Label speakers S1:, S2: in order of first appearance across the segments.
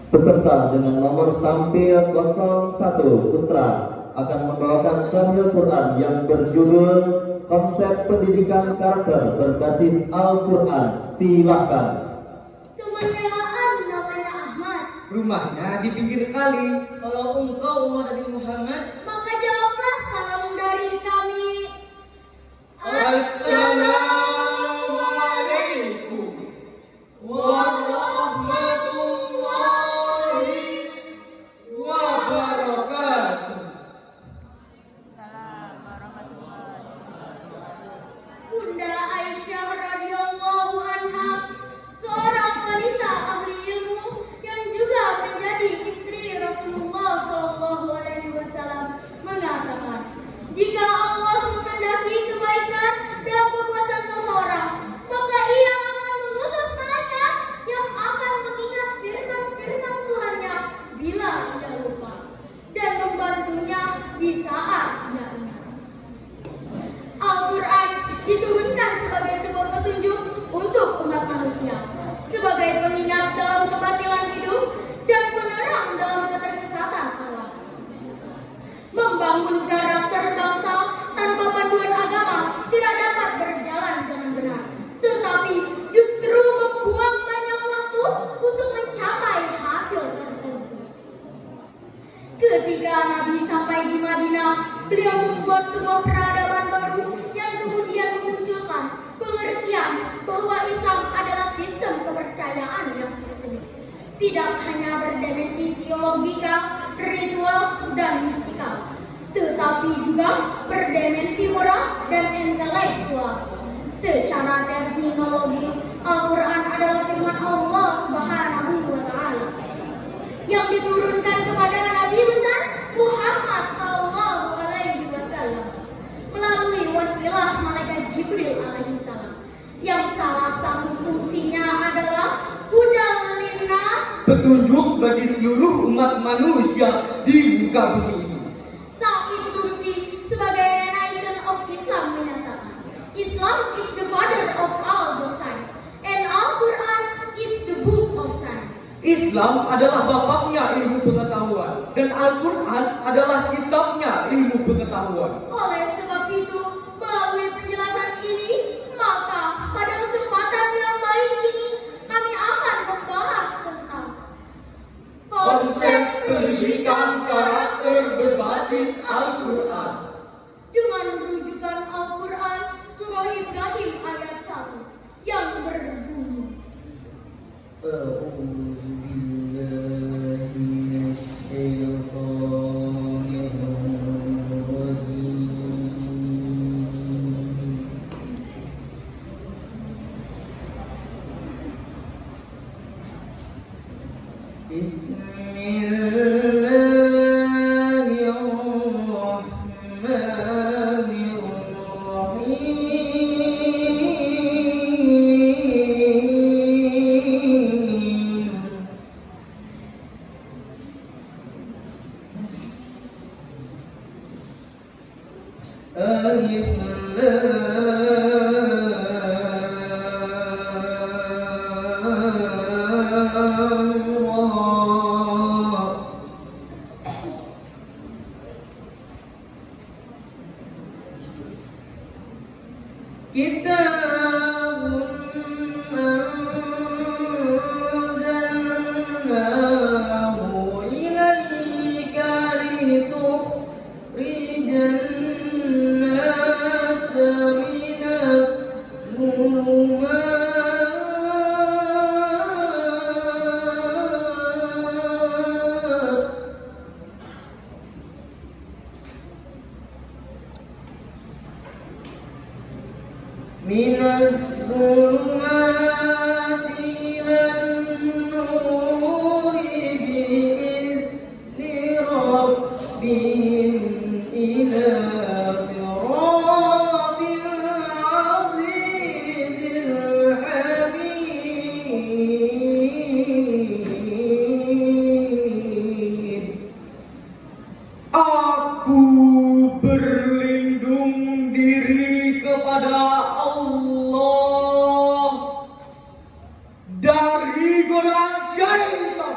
S1: Peserta dengan nomor sampil 01 Putra akan membawakan syahil Quran yang berjudul Konsep Pendidikan Karakter Berbasis Al-Quran. Silakan.
S2: Temannya namanya Ahmad.
S3: Rumahnya di pinggir kali.
S4: Kalau engkau Umar bin Muhammad,
S2: Maka jawablah salam dari kami.
S3: Assalamualaikum warahmatullahi wabarakatuh.
S2: Bunda Aisyah radhiyallahu anha, seorang wanita ahli ilmu yang juga menjadi istri Rasulullah SAW, mengatakan, jika Allah menghendaki kebaikan dan kekuasaan seseorang, maka Ia akan mengutus malaikat yang akan mengingat firman-firman Tuhannya bila ia lupa dan membantunya di saat ia ingat. Al-Quran diturunkan sebagai sebuah petunjuk untuk umat manusia, sebagai pengingat dalam kebatilan hidup dan penerang dalam ketersesatan alam. Membangun karakter bangsa tanpa panduan agama tidak dapat berjalan dengan benar, tetapi justru membuang banyak waktu untuk mencapai hasil tertentu. Ketika Nabi sampai di Madinah, beliau membuat sebuah peradaban baru yang kemudian memunculkan pengertian bahwa Islam adalah sistem kepercayaan yang sistemik, tidak hanya berdimensi teologika, ritual, dan mistikal, tetapi juga berdimensi moral dan intelektual. Secara terminologi, Al-Quran adalah firman Allah Subhanahu wa Ta'ala yang diturunkan kepada Nabi besar Muhammad SAW melalui wasilah malaikat Jibril alaihissalam, yang salah satu fungsinya adalah hudal linnas,
S3: Petunjuk bagi seluruh umat manusia di muka bumi ini.
S2: Said Nursi sebagai Renaissance of Islam menyatakan, Islam is the father of all the science and Al-Quran is the book of science.
S3: Islam adalah bapaknya ilmu pengetahuan dan Al-Quran adalah kitabnya ilmu pengetahuan.
S2: Oleh sebab itu, melalui penjelasan ini, maka pada kesempatan yang baik ini kami akan membahas tentang
S3: Konsep pendidikan karakter berbasis Al-Quran
S2: dengan rujukan Al-Quran surah Ibrahim ayat 1 yang berbunyi,
S3: Aku berlindung diri kepada Allah dari godaan syaitan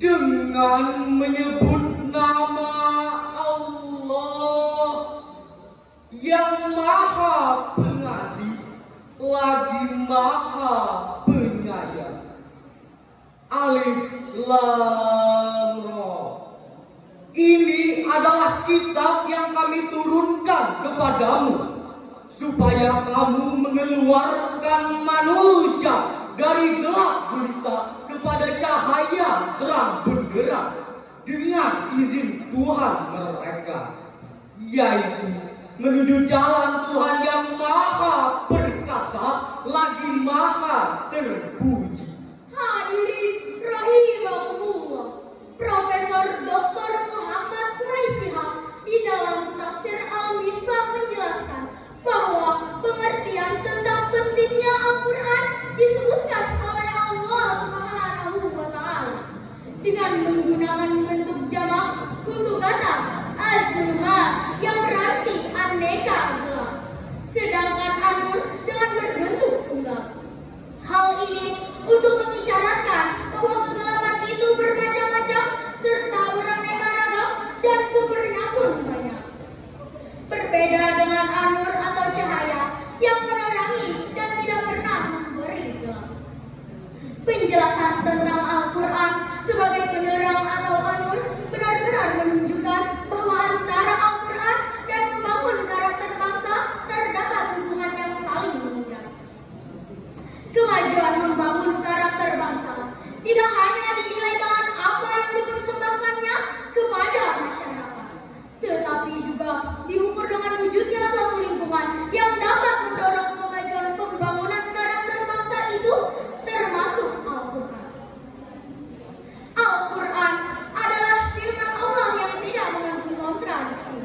S3: dengan menyebut nama Allah yang Maha Pengasih lagi Maha Penyayang. Alif Lam Ra. Ini adalah kitab yang kami turunkan kepadamu supaya kamu mengeluarkan manusia dari gelap gulita kepada cahaya terang benderang dengan izin Tuhan mereka, yaitu menuju jalan Tuhan yang Maha Perkasa lagi Maha Terpuji.
S2: Hadirin rahimakumullah, Profesor Dr. Muhammad Raisihab di dalam tafsir Al-Misbah menjelaskan bahwa pengertian tentang pentingnya Al-Quran disebutkan oleh Allah Subhanahu wa Ta'ala dengan menggunakan bentuk jamak untuk kata az-zulmat yang berarti aneka gelap, sedangkan an-nur dengan berbentuk tunggal. Hal ini untuk mengisyaratkan bahwa kegelapan itu bermacam-macam serta beraneka ragam dan sumbernya pun banyak. Berbeda dengan an-nur atau cahaya yang menerangi dan tidak pernah memberi gelap. Penjelasan tentang Al-Quran sebagai penerang atau an-nur benar-benar menunjukkan bahwa antara Al-Quran dan membangun karakter bangsa terdapat hubungan yang saling mengikat. Kemajuan membangun karakter bangsa tidak hanya dinilai dengan apa yang dipersembahkannya kepada masyarakat, tetapi juga diukur dengan wujudnya suatu lingkungan yang dapat mendorong kemajuan pembangunan karakter bangsa itu, termasuk Al-Quran. Al-Quran adalah firman Allah yang tidak mengandung kontradiksi.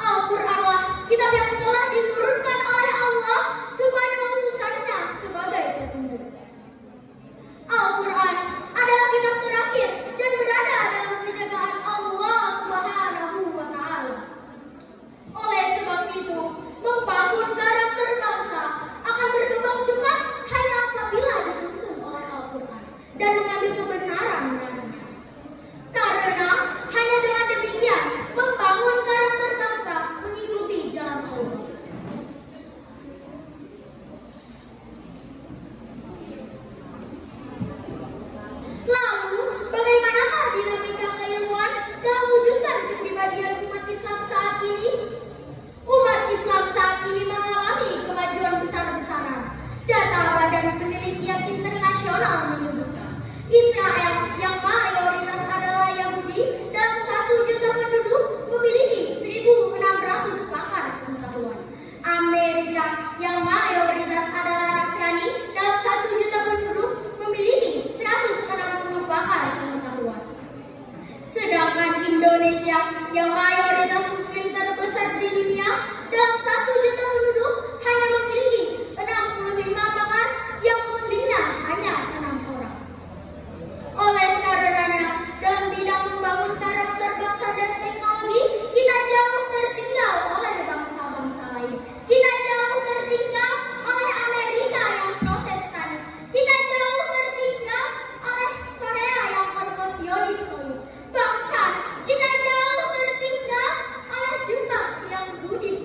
S2: Al-Quranlah kitab yang telah diturunkan oleh Allah kepada utusannya sebagai petunjuk. Al-Quran adalah kitab terakhir dan berada dalam penjagaan Allah Subhanahu wa Ta'ala. Oleh sebab itu, membangun karakter bangsa akan berkembang cepat hanya apabila dituntun oleh Al-Quran dan mengambil kebenaran dengannya. Karena hanya dengan demikian membangun karakter bangsa mengikuti jalan Allah. Lalu, bagaimanakah dinamika keilmuan dalam wujudkan kepribadian umat Islam saat ini? Umat Islam saat ini mengalami kemajuan besar-besaran. Data Badan Penelitian Internasional menyebutkan Israel yang mayoritas adalah Yahudi dalam 1 juta penduduk memiliki 1.600 pakar pengetahuan. Amerika yang mayoritas adalah Nasrani dalam 1 juta penduduk memiliki 160 pakar pengetahuan. Sedangkan Indonesia yang mayoritas Muslim terbesar di dunia dalam 1 juta penduduk hanya memiliki 65 pakar yang Muslimnya hanya 6 orang. Oleh karenanya, dalam bidang membangun karakter bangsa dan teknologi, kita jauh tertinggal oleh bangsa-bangsa lain. Kita jauh tertinggal oleh Amerika yang Protestanis. Kita jauh tertinggal oleh Korea yang Konfusianis. Bahkan kita jauh tertinggal oleh Jepang yang Buddhis.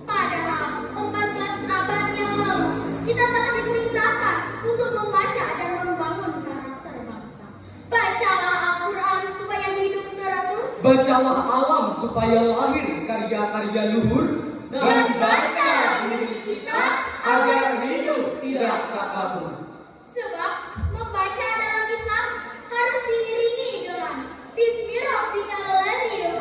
S2: Padahal 14 abad yang lalu kita telah diperintahkan untuk membaca dan membangun karakter bangsa. Bacalah Al-Quran supaya hidup teratur.
S3: Bacalah alam supaya lahir karya-karya luhur.
S2: Dan baca diri kita
S3: agar hidup tidak takabur.
S2: Sebab membaca dalam Islam harus diiringi dengan Bismillahirrahmanirrahim,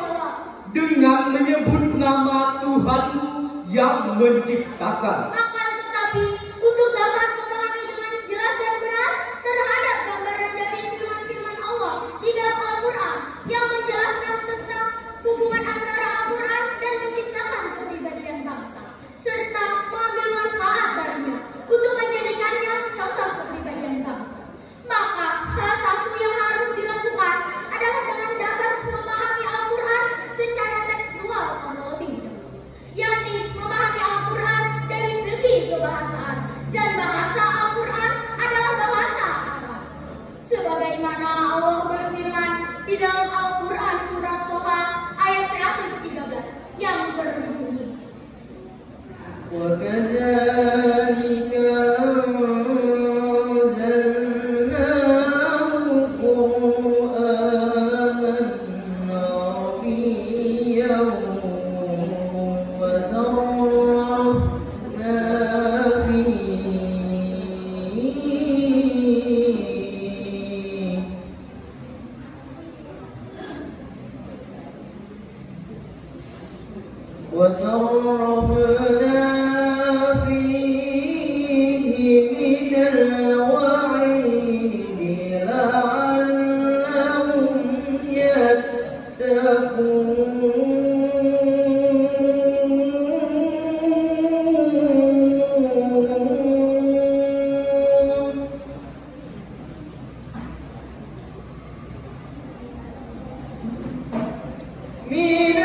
S3: dengan menyebut nama Tuhanmu yang menciptakan.
S2: Akan tetapi untuk dapat memahami dengan jelas dan benar terhadap gambaran dari firman-firman Allah di dalam Al-Quran yang menjelaskan tentang hubungan antara Al-Quran dan menciptakan kepribadian bangsa, serta mengambil manfaat darinya untuk menjadikannya contoh kepribadian bangsa, maka salah satu yang harus dilakukan adalah dengan dapat memahami Al-Quran secara tekstual atau lebih dahulu, yakni memahami Al-Quran dari segi kebahasaan, dan bahasa Al-Quran adalah bahasa Arab. Sebagaimana Allah berfirman dalam Al-Quran surat Toha ayat 113 yang berbunyi,
S4: وكذلك أنزلناه قرآنا عربيا وصرفنا فيه من الوعيد لعلهم يتقون من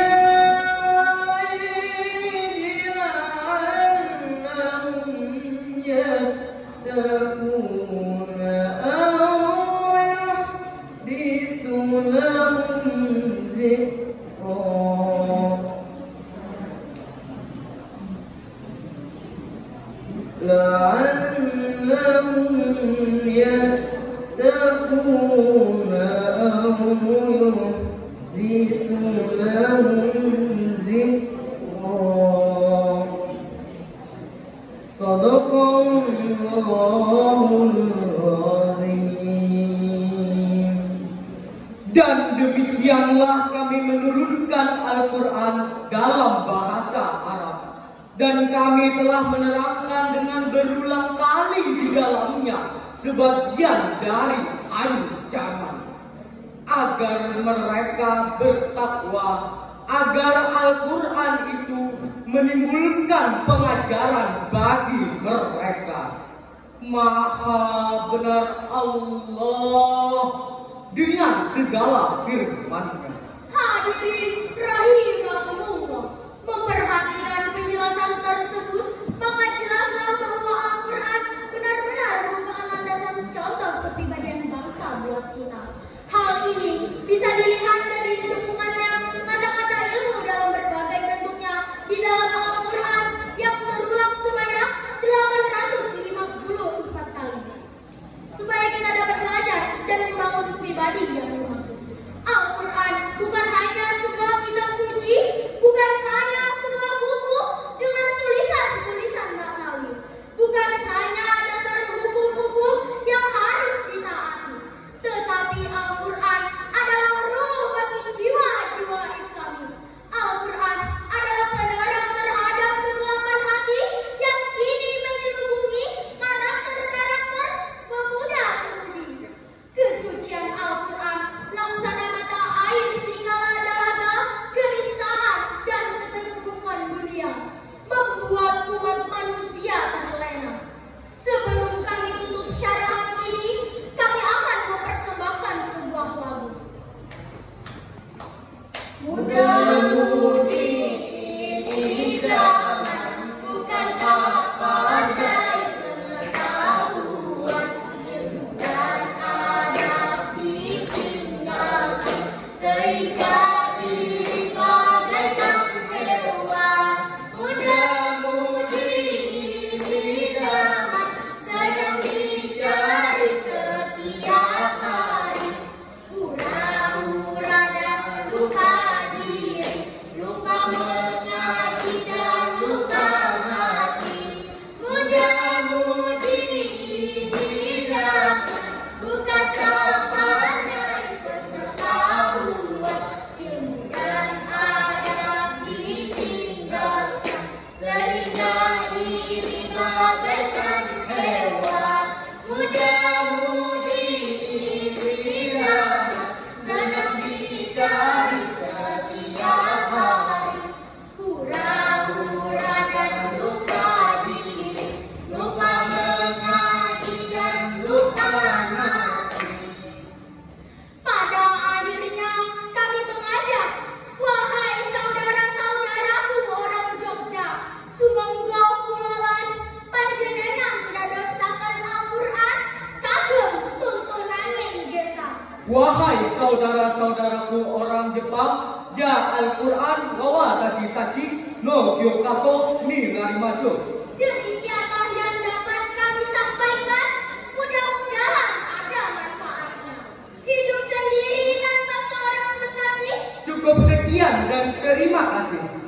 S4: يتقون أو يحدث لهم ذكرا لعلهم يتقون أو يحدث لهم ذكرا. صدق Allahul Azim.
S3: Dan demikianlah kami menurunkan Al-Quran dalam bahasa Arab. Dan kami telah menerangkan dengan berulang kali di dalamnya sebagian dari ancaman agar mereka bertakwa, agar Al-Quran itu menimbulkan pengajaran bagi mereka. Maha benar Allah dengan segala firman-Nya.
S2: hadirin rahimakumullah, memperhatikan penjelasan tersebut, maka jelaslah bahwa Al-Quran benar-benar merupakan landasan contoh kepribadian bangsa buat kita. Hal ini bisa dilihat dari ditemukannya kata-kata ilmu dalam berbagai bentuknya di dalam Al-Quran yang terulang sebanyak 854 kali. Supaya kita dapat belajar dan membangun pribadi yang dimaksud. Al-Quran bukan hanya sebuah kitab suci, bukan hanya sebuah buku dengan tulisan-tulisan maknawi, bukan hanya dasar hukum-hukum yang harus ditaati, tetapi Al-Quran adalah ruh bagi jiwa-jiwa Islami. Al-Quran adalah penerang terhadap kegelapan hati yang kini menyelubungi karakter-karakter pemuda-pemudi. Kesucian Al-Quran laksana mata air dikala dahaga, kenistaan dan keterpurukan dunia, membuat umat manusia terlena. Sebelum kami tutup syarahan ini, kami akan mempersembahkan sebuah lagu. Muda-mudi ini zaman bukan tak pandai pengetahuan, ilmu dan adab ditinggalkan, sehingga diri bagaikan hewan. Muda-mudi ini zaman sedang dicari setiap hari, hura-hura dan luka diri.
S3: Wahai saudara-saudaraku orang Jepang, ja Al-Quran gawa kasih taci, no kyokaso ni ngari masuk.
S2: Demikianlah yang dapat kami sampaikan. Mudah-mudahan ada manfaatnya. Hidup sendiri tanpa seorang kekasih.
S3: Cukup sekian dan terima kasih.